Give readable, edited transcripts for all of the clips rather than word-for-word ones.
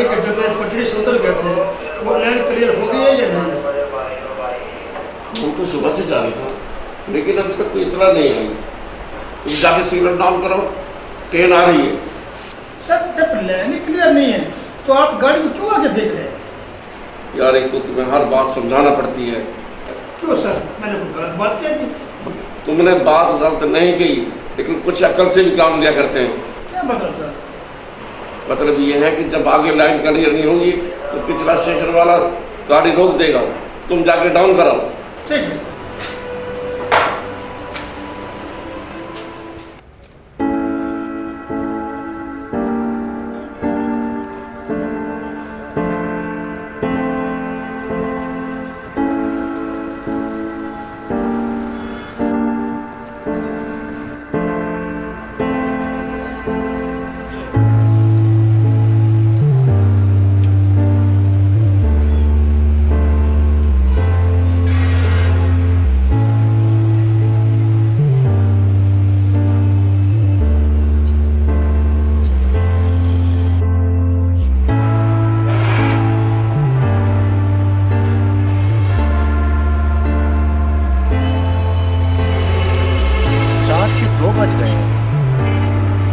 गाड़ी के डब्बे पटरी से उतर गए थे, वो लाइन क्लियर हो गई है या नहीं? हम तो सुबह से जा रहे थे, लेकिन अभी तक कोई इतना नहीं आई। तुम जाके सिग्नल डाउन करो, ट्रेन आ रही है। सर जब लाइन क्लियर नहीं है तो आप गाड़ी को क्यों आगे भेज रहे हैं? यार एक तो तुम्हें हर बात समझाना पड़ती है। क्यों सर, मैंने कोई गलत बात क्या की? तुमने बात गलत नहीं की, लेकिन कुछ अकल से भी काम लिया करते हैं। क्या मतलब सर? मतलब ये है कि जब आगे लाइन क्लियर नहीं होगी तो पिछला स्टेशन वाला गाड़ी रोक देगा, तुम जाके डाउन कराओ। ठीक है सर।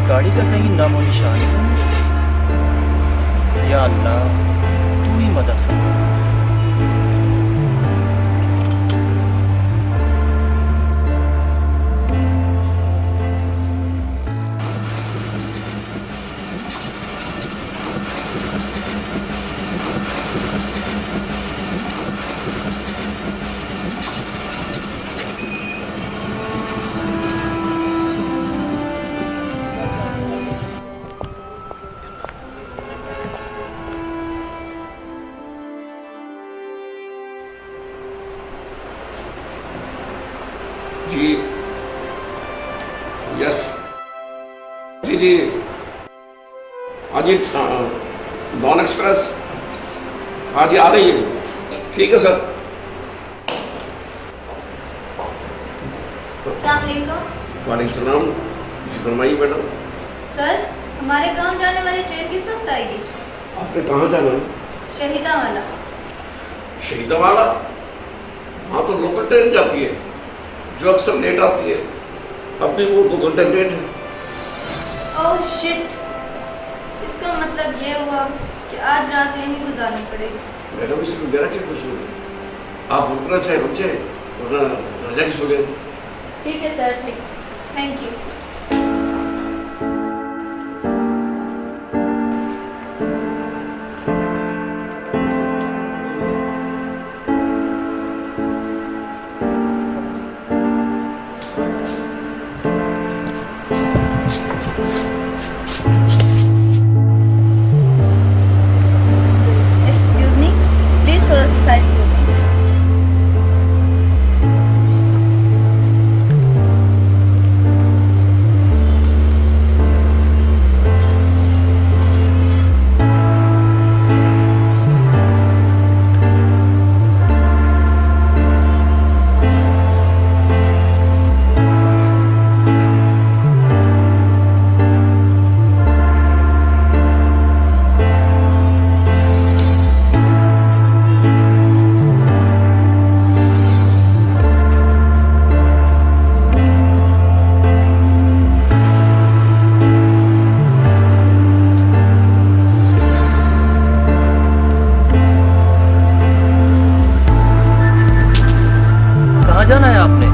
गाड़ी का कहीं नामो निशान ही नहीं। या अल्लाह, तू ही मदद फरमा। जी यस जी जी हाँ जी, डॉन एक्सप्रेस हाँ जी आ रही है। ठीक है सर। अस्सलाम वालेकुम। वालेकुम सलाम। जी फरमाइए मैडम। सर, हमारे गांव जाने वाली ट्रेन किस वक्त आएगी? आपने कहाँ जाना है? शहीदा वाला। शहीदा वाला? हाँ तो लोकल ट्रेन जाती है जो अक्सर लेट आती है। अब भी वो 2 घंटे लेट है। ओह शिट, इसका मतलब ये हुआ कि आज रात यहीं गुजारनी पड़ेगी। मैडम इसमें मेरा क्या कसूर है? आप रुकना चाहे रुक जाए, वरना घर जाके सो जाए। ठीक है सर, ठीक। Thank you. Excuse me, please थोड़ा सा साइड हो। जाना है आपने?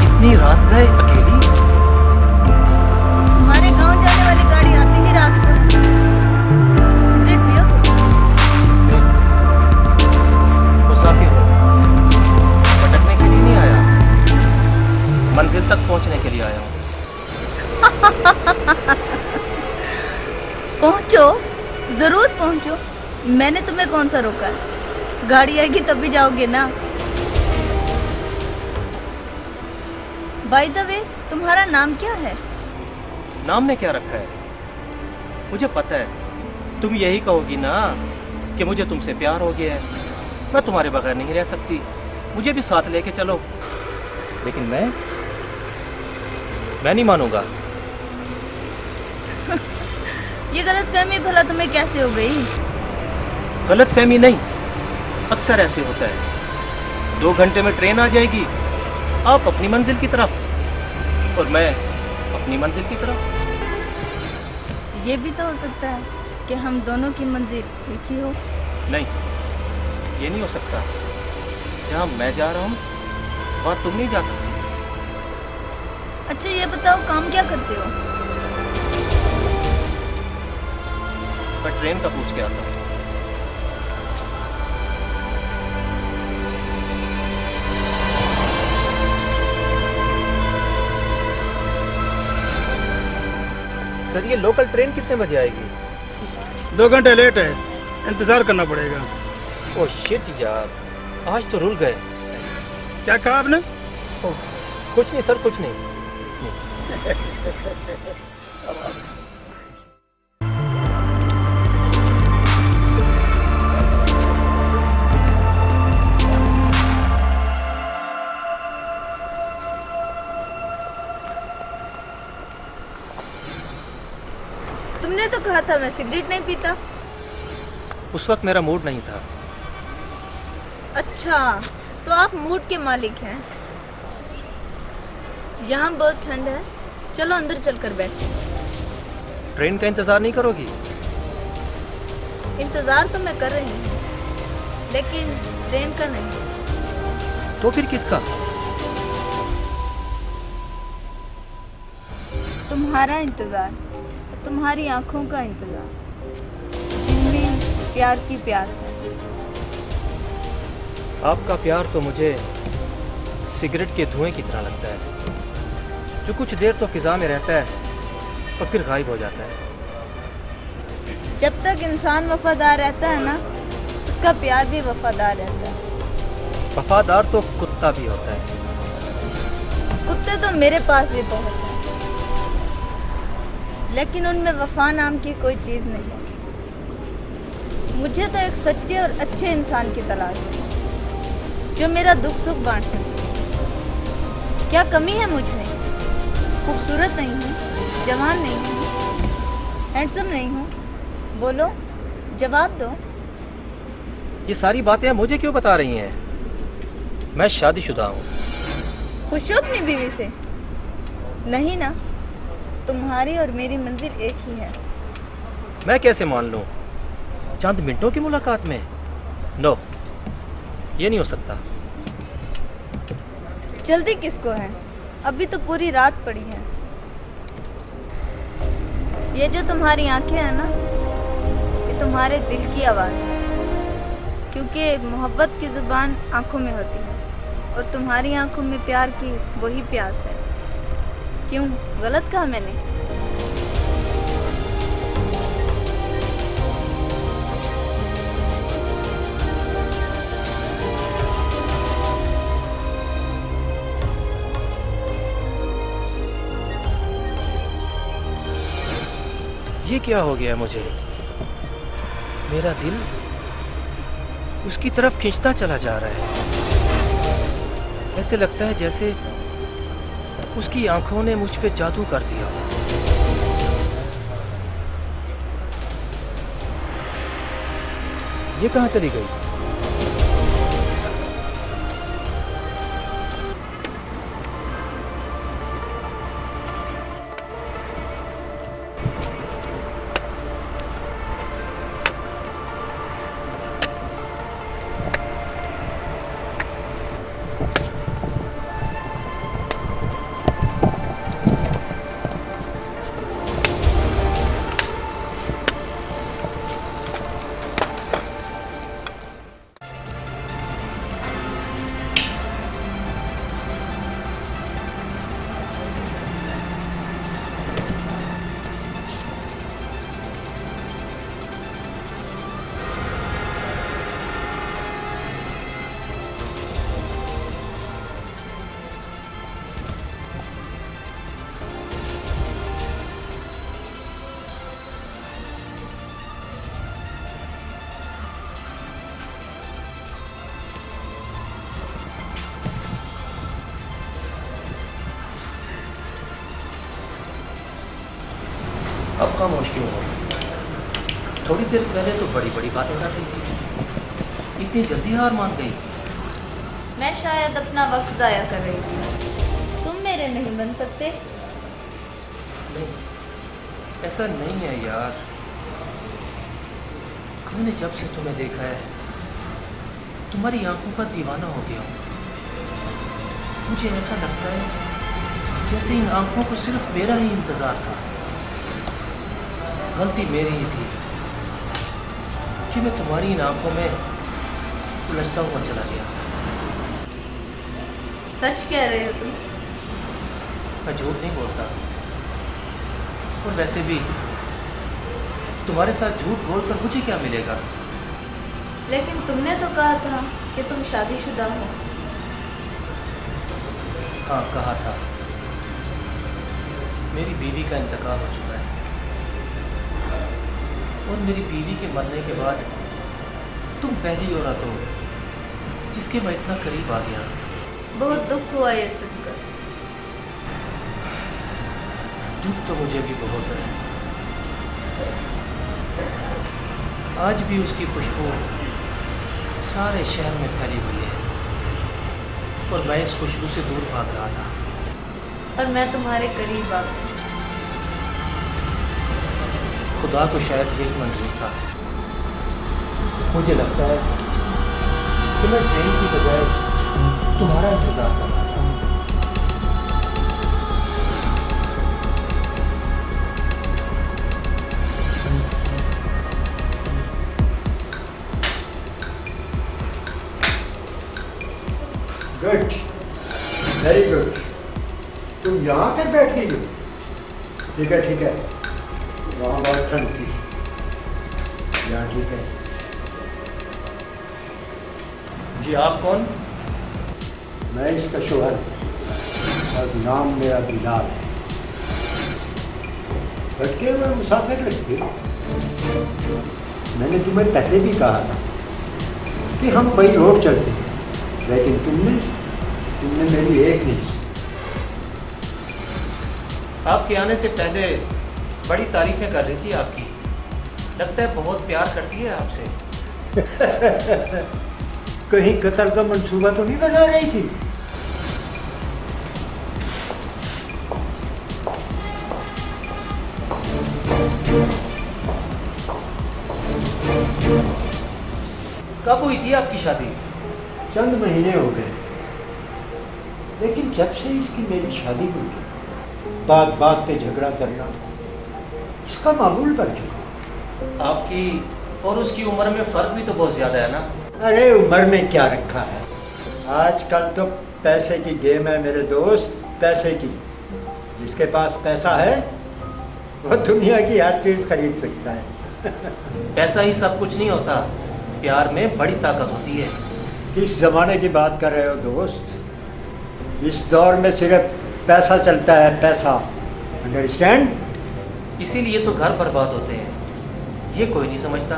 इतनी रात गए अकेली? हमारे गांव जाने वाली गाड़ी आती ही रात को। सिगरेट पियो? मुसाफिर हो, भटकने के लिए नहीं आया, मंजिल तक पहुंचने के लिए आया हूँ। पहुंचो, जरूर पहुंचो। मैंने तुम्हें कौन सा रोका है? गाड़ी आएगी तब भी जाओगे ना। बाय द वे, तुम्हारा नाम क्या है? नाम ने क्या रखा है? मुझे पता है तुम यही कहोगी ना कि मुझे तुमसे प्यार हो गया है, मैं तुम्हारे बगैर नहीं रह सकती, मुझे भी साथ लेके चलो। लेकिन मैं नहीं मानूंगा। ये गलतफहमी भला तुम्हें कैसे हो गई? गलतफहमी नहीं, अक्सर ऐसे होता है। 2 घंटे में ट्रेन आ जाएगी, आप अपनी मंजिल की तरफ और मैं अपनी मंजिल की तरफ। ये भी तो हो सकता है कि हम दोनों की मंजिल एक ही हो। नहीं, ये नहीं हो सकता। जहाँ मैं जा रहा हूँ वहाँ तुम नहीं जा सकती। अच्छा ये बताओ, काम क्या करते हो? मैं ट्रेन का पूछ के आता हूँ। सर ये लोकल ट्रेन कितने बजे आएगी? 2 घंटे लेट है, इंतजार करना पड़ेगा। ओह शिट यार, आज तो रुल गए। क्या कहा आपने? ओह, कुछ नहीं सर, कुछ नहीं। तुमने तो कहा था मैं सिगरेट नहीं पीता। उस वक्त मेरा मूड नहीं था। अच्छा, तो आप मूड के मालिक हैं। यहाँ बहुत ठंड है, चलो अंदर चलकर बैठते हैं। ट्रेन का इंतजार नहीं करोगी? इंतजार तो मैं कर रही हूँ, लेकिन ट्रेन का नहीं। तो फिर किसका? तुम्हारा इंतजार, तुम्हारी आंखों का इंतजार, जिनमें प्यार की प्यास है। आपका प्यार तो मुझे सिगरेट के धुएं की तरह लगता है, जो कुछ देर तो फिजा में रहता है और फिर गायब हो जाता है। जब तक इंसान वफादार रहता है ना, उसका प्यार भी वफादार रहता है। वफादार तो कुत्ता भी होता है। कुत्ते तो मेरे पास भी बहुत हैं, लेकिन उनमें वफा नाम की कोई चीज नहीं है। मुझे तो एक सच्चे और अच्छे इंसान की तलाश है, जो मेरा दुख सुख बांट सके। क्या कमी है मुझ में? खूबसूरत नहीं हूँ, जवान नहीं हूँ, हैंडसम नहीं हूँ। बोलो, जवाब दो। ये सारी बातें मुझे क्यों बता रही हैं? मैं शादीशुदा हूँ। खुश हो अपनी बीवी से? नहीं ना, तुम्हारी और मेरी मंजिल एक ही है। मैं कैसे मान लूँ? चंद मिनटों की मुलाकात में? नो, ये नहीं हो सकता। जल्दी किसको है? अभी तो पूरी रात पड़ी है। ये जो तुम्हारी आंखें हैं ना, ये तुम्हारे दिल की आवाज़ है, क्योंकि मोहब्बत की जुबान आंखों में होती है और तुम्हारी आंखों में प्यार की वही प्यास है। क्यों, गलत कहा मैंने? ये क्या हो गया मुझे? मेरा दिल उसकी तरफ खींचता चला जा रहा है। ऐसे लगता है जैसे उसकी आंखों ने मुझ पे जादू कर दिया हो। ये कहाँ चली गई? अब खामोश क्यों हो? थोड़ी देर पहले तो बड़ी बड़ी बातें कर रही थी, इतनी जल्दी हार मान गई। मैं शायद अपना वक्त ज़ाया कर रही थी। तुम मेरे नहीं बन सकते। नहीं, ऐसा नहीं है यार। मैंने जब से तुम्हें देखा है तुम्हारी आंखों का दीवाना हो गया हूँ। मुझे ऐसा लगता है जैसे इन आंखों को सिर्फ मेरा ही इंतजार था। गलती मेरी ही थी कि मैं तुम्हारी इन आंखों में उलझता हुआ चला गया। सच कह रहे हो तुम? मैं झूठ नहीं बोलता, और वैसे भी तुम्हारे साथ झूठ बोलकर मुझे क्या मिलेगा। लेकिन तुमने तो कहा था कि तुम शादीशुदा हो। हाँ, कहा था। मेरी बीवी का इंतकाल हो चुका है, और मेरी बीवी के मरने के बाद तुम पहली औरत हो जिसके मैं इतना करीब आ गया। बहुत दुख हुआ ये सुनकर। दुख तो मुझे भी बहुत है। आज भी उसकी खुशबू सारे शहर में फैली हुई है, और मैं इस खुशबू से दूर भाग रहा था। और मैं तुम्हारे करीब आ गई। खुदा को शायद यही मंजूर था। मुझे लगता है कि मैं ट्रेन की बजाय तुम्हारा इंतजार कर रहा था। Good, very good. तुम यहाँ पर बैठ गई हो? ठीक है ठीक है, वहाँ बहुत ठंड थी, यहाँ ठीक है। जी, आप कौन? मैं इसका शोहर हूँ और नाम मेरा बिलाल है। भटके हुए मुसाफिर लगते हो। मैंने तुम्हें पहले भी कहा था कि हम वही रोड चलते हैं, लेकिन तुमने मेरी एक नहीं सुनी। आपके आने से पहले बड़ी तारीफें कर रही थी आपकी। लगता है बहुत प्यार करती है आपसे। कहीं कत्ल का मंसूबा तो नहीं बना रही थी? कब हुई थी आपकी शादी? चंद महीने हो गए, लेकिन जब से इसकी मेरी शादी हुई बात बात पे झगड़ा करना इसका मामूल बन चुका। आपकी और उसकी उम्र में फर्क भी तो बहुत ज्यादा है ना? अरे उम्र में क्या रखा है, आजकल तो पैसे की गेम है मेरे दोस्त, पैसे की। जिसके पास पैसा है वो दुनिया की हर चीज खरीद सकता है। पैसा ही सब कुछ नहीं होता, प्यार में बड़ी ताकत होती है। किस जमाने की बात कर रहे हो दोस्त? इस दौर में सिर्फ पैसा चलता है, पैसा। अंडरस्टैंड? इसीलिए तो घर बर्बाद होते हैं, ये कोई नहीं समझता।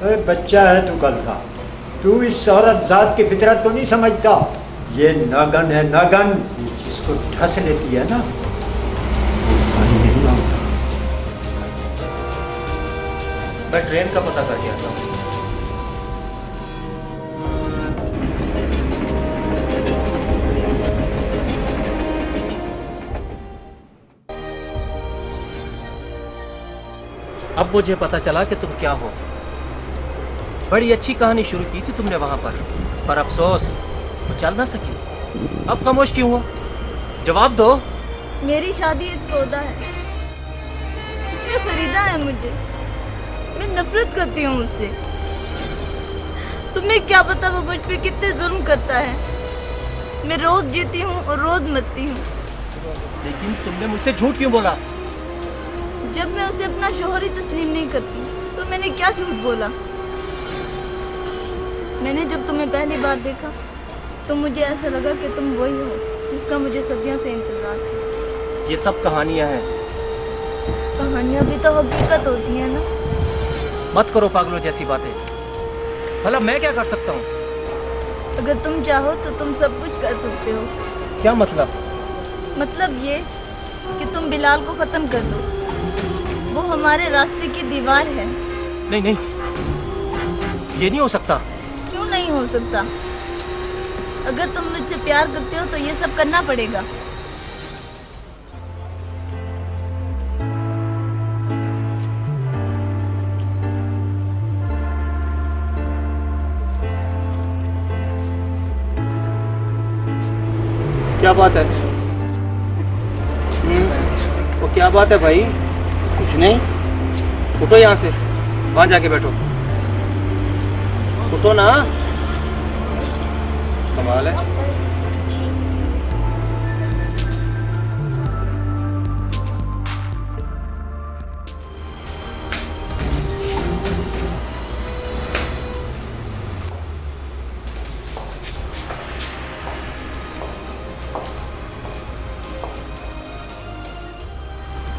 अरे बच्चा है तू कल का, तू इस औरत जात की फितरत तो नहीं समझता। ये नागन है, नागन, जिसको ढस लेती है ना वो पानी नहीं मांगता। मैं ट्रेन का पता करके आता हूँ। अब मुझे पता चला कि तुम क्या हो। बड़ी अच्छी कहानी शुरू की थी तुमने वहां पर अफसोस वो चल ना सकी। अब खामोश क्यों हो? जवाब दो। मेरी शादी एक सौदा है, उसने खरीदा है मुझे। मैं नफरत करती हूँ उससे। तुम्हें क्या पता वो मुझ पे कितने जुल्म करता है। मैं रोज जीती हूँ और रोज मरती हूँ। लेकिन तुमने मुझसे झूठ क्यों बोला? जब मैं उसे अपना शोहर ही तस्लीम नहीं करती तो मैंने क्या झूठ बोला। मैंने जब तुम्हें पहली बार देखा तो मुझे ऐसा लगा कि तुम वही हो जिसका मुझे सदियों से इंतजार था। ये सब कहानियां हैं। कहानियां भी तो हकीकत होती है ना। मत करो पागलों जैसी बातें। भला मैं क्या कर सकता हूँ? अगर तुम चाहो तो तुम सब कुछ कर सकते हो। क्या मतलब? मतलब ये कि तुम बिलाल को खत्म कर दो। वो हमारे रास्ते की दीवार है। नहीं नहीं, ये नहीं हो सकता। क्यों नहीं हो सकता? अगर तुम मुझसे प्यार करते हो तो ये सब करना पड़ेगा। क्या बात है? वो क्या बात है भाई? कुछ नहीं। उठो यहाँ से, वहां जाके बैठो। उठो ना। कमाल है।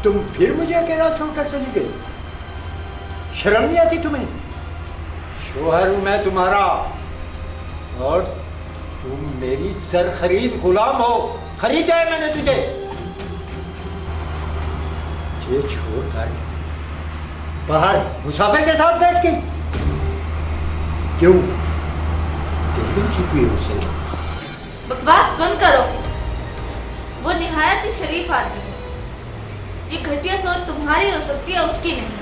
तुम फिर मुझे अकेला छोड़कर चली गई? शर्म नहीं आती तुम्हें? शोहर हूं मैं तुम्हारा, और तुम मेरी सर खरीद गुलाम हो। खरीदा है मैंने तुझे। ये छोड़कर बाहर मुसाफिर के साथ बैठ गई। क्यों? दिल चुकी हो उसे? बकवास बंद करो। वो निहायत ही शरीफ आदमी है। ये घटिया सोच तुम्हारी हो सकती है, उसकी नहीं।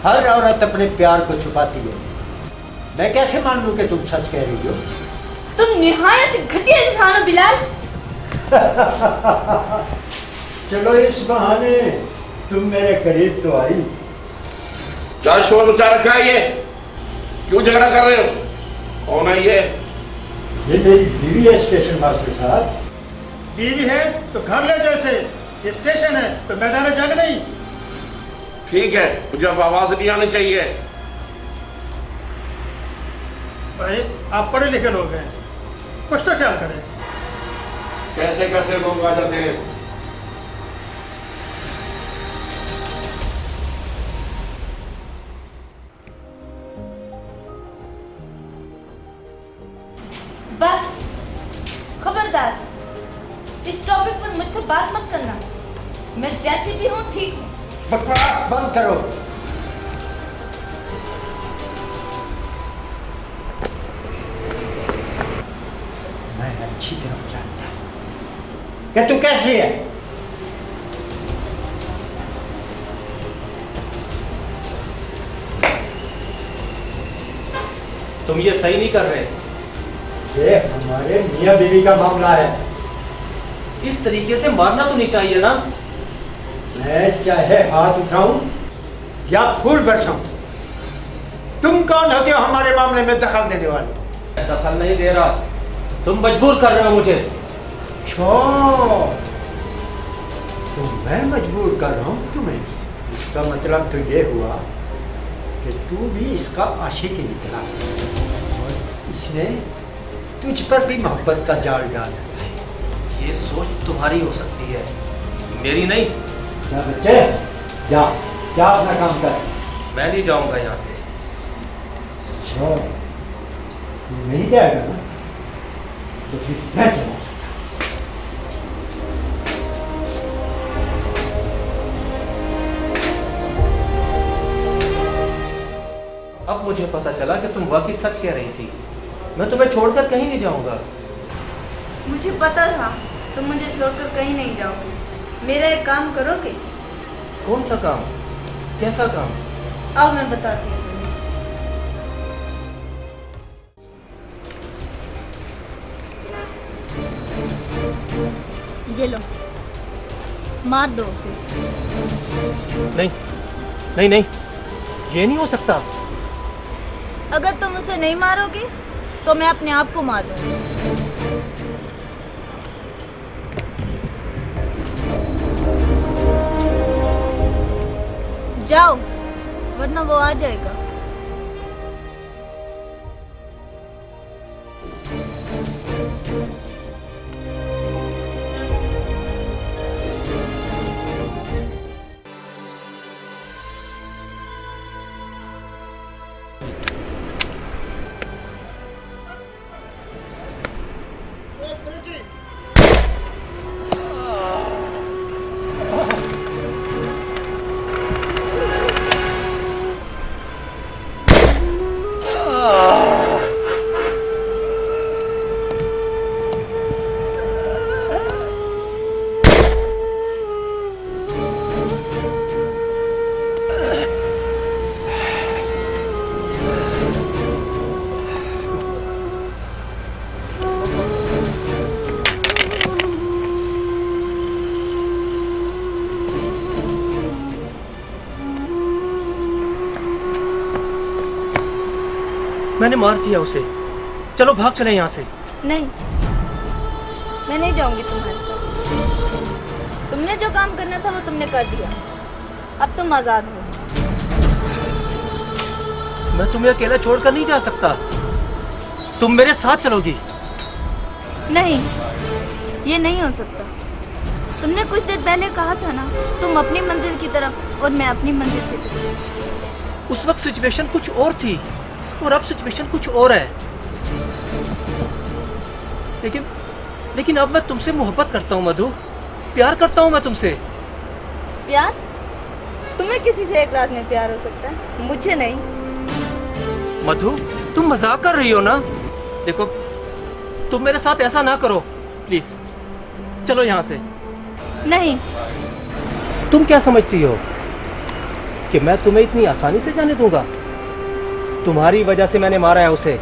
हर औरत अपने प्यार को छुपाती है। मैं कैसे मान लूं कि तुम सच कह रही हो? तुम निहायत घटिया इंसान हो बिलाल। चलो इस बहाने तुम मेरे करीब तो आई। क्या शोर मचा रखा है ये? क्यों झगड़ा कर रहे हो? कौन है ये? ये मेरी बीवी है स्टेशन मास्टर साहब। बीवी है तो घर ले, जैसे ये स्टेशन है तो मैदान जंग नहीं। ठीक है, मुझे अब आवाज नहीं आनी चाहिए। भाई आप पढ़े लिखे लोग हैं, कुछ तो ख्याल करें। कैसे कैसे लोग आ जाते हैं। बस खबरदार, इस टॉपिक पर मुझसे बात मत करना। मैं जैसी भी हूँ ठीक हूँ। बकवास बंद करो। मैं अच्छी तरह जानता हूं कि तू कैसी है। तुम ये सही नहीं कर रहे। ये हमारे मियां बीवी का मामला है। इस तरीके से मारना तो नहीं चाहिए ना। मैं चाहे हाथ उठाऊं या फूल बरसाऊं, तुम कौन होते हो हमारे मामले में दखल देने वाले? मैं दखल नहीं दे रहा, तुम मजबूर कर रहे हो मुझे। तो मैं मजबूर कर रहा हूं तुम्हें? इसका मतलब तो ये हुआ कि तू भी इसका आशिक ही निकला, और इसने तुझ पर भी मोहब्बत का जाल डाल दिया है। ये सोच तुम्हारी हो सकती है, मेरी नहीं। क्या बच्चे, जा जा अपना काम कर। मैं नहीं जाऊंगा यहाँ से। अच्छा, तू नहीं जाएगा ना, तो फिर मैं चला। अब मुझे पता चला कि तुम वाकई सच कह रही थी। मैं तुम्हें छोड़कर कहीं नहीं जाऊंगा। मुझे पता था तुम मुझे छोड़कर कहीं नहीं जाओगे। मेरा एक काम करोगे? कौन सा काम? कैसा काम? आओ मैं बताती हूँ तुम्हें। ये लो, मार दो उसे। नहीं नहीं नहीं, ये नहीं हो सकता। अगर तुम उसे नहीं मारोगे तो मैं अपने आप को मार दूंगी। जाओ, वरना वो आ जाएगा। मैंने मार दिया उसे। चलो भाग चले यहाँ से। नहीं, मैं नहीं जाऊंगी तुम्हारे साथ। तुमने जो काम करना था वो तुमने कर दिया। अब तुम आजाद हो। मैं तुम्हें अकेला छोड़कर नहीं जा सकता। तुम मेरे साथ चलोगी। नहीं, ये नहीं हो सकता। तुमने कुछ देर पहले कहा था ना, तुम अपनी मंजिल की तरफ और मैं अपनी मंजिल की तरफ। उस वक्त सिचुएशन कुछ और थी और अब सिचुएशन कुछ और है। लेकिन अब मैं तुमसे मोहब्बत करता हूँ मधु। प्यार करता हूँ मैं तुमसे। प्यार? तुम्हें किसी से एक रात में प्यार हो सकता है, मुझे नहीं। मधु, तुम मजाक कर रही हो ना? देखो, तुम मेरे साथ ऐसा ना करो प्लीज। चलो यहाँ से। नहीं। तुम क्या समझती हो कि मैं तुम्हें इतनी आसानी से जाने दूंगा? तुम्हारी वजह से मैंने मारा है उसे।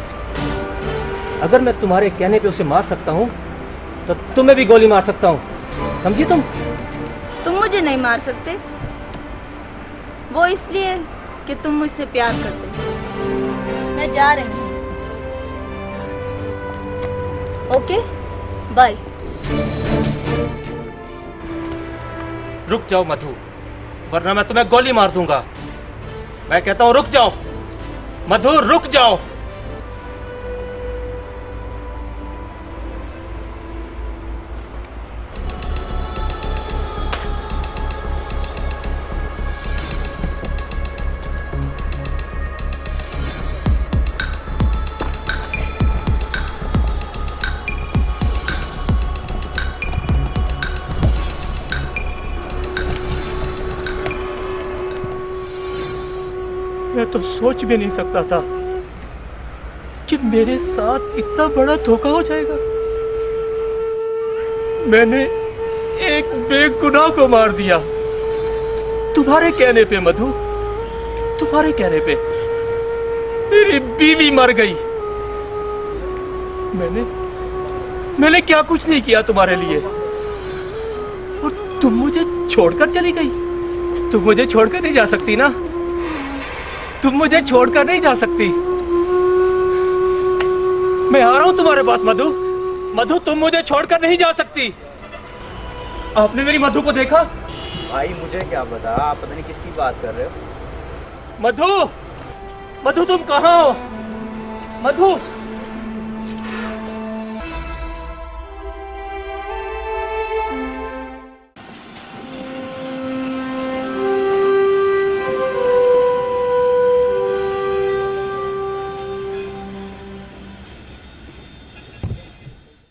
अगर मैं तुम्हारे कहने पे उसे मार सकता हूँ तो तुम्हें भी गोली मार सकता हूँ। समझी तुम? तुम मुझे नहीं मार सकते। वो इसलिए कि तुम मुझसे प्यार करते हो। मैं जा रही हूँ। Okay, bye. रुक जाओ मधु, वरना मैं तुम्हें गोली मार दूंगा। मैं कहता हूँ रुक जाओ मधु, रुक जाओ। मैं तो सोच भी नहीं सकता था कि मेरे साथ इतना बड़ा धोखा हो जाएगा। मैंने एक बेगुनाह को मार दिया तुम्हारे कहने पे मधु, तुम्हारे कहने पे। मेरी बीवी मर गई। मैंने क्या कुछ नहीं किया तुम्हारे लिए, और तुम मुझे छोड़कर चली गई। तुम मुझे छोड़कर नहीं जा सकती ना? तुम मुझे छोड़कर नहीं जा सकती। मैं आ रहा हूं तुम्हारे पास मधु। मधु, तुम मुझे छोड़कर नहीं जा सकती। आपने मेरी मधु को देखा? भाई मुझे क्या पता, आप पता नहीं किसकी बात कर रहे हो। मधु, मधु तुम कहाँ हो? मधु।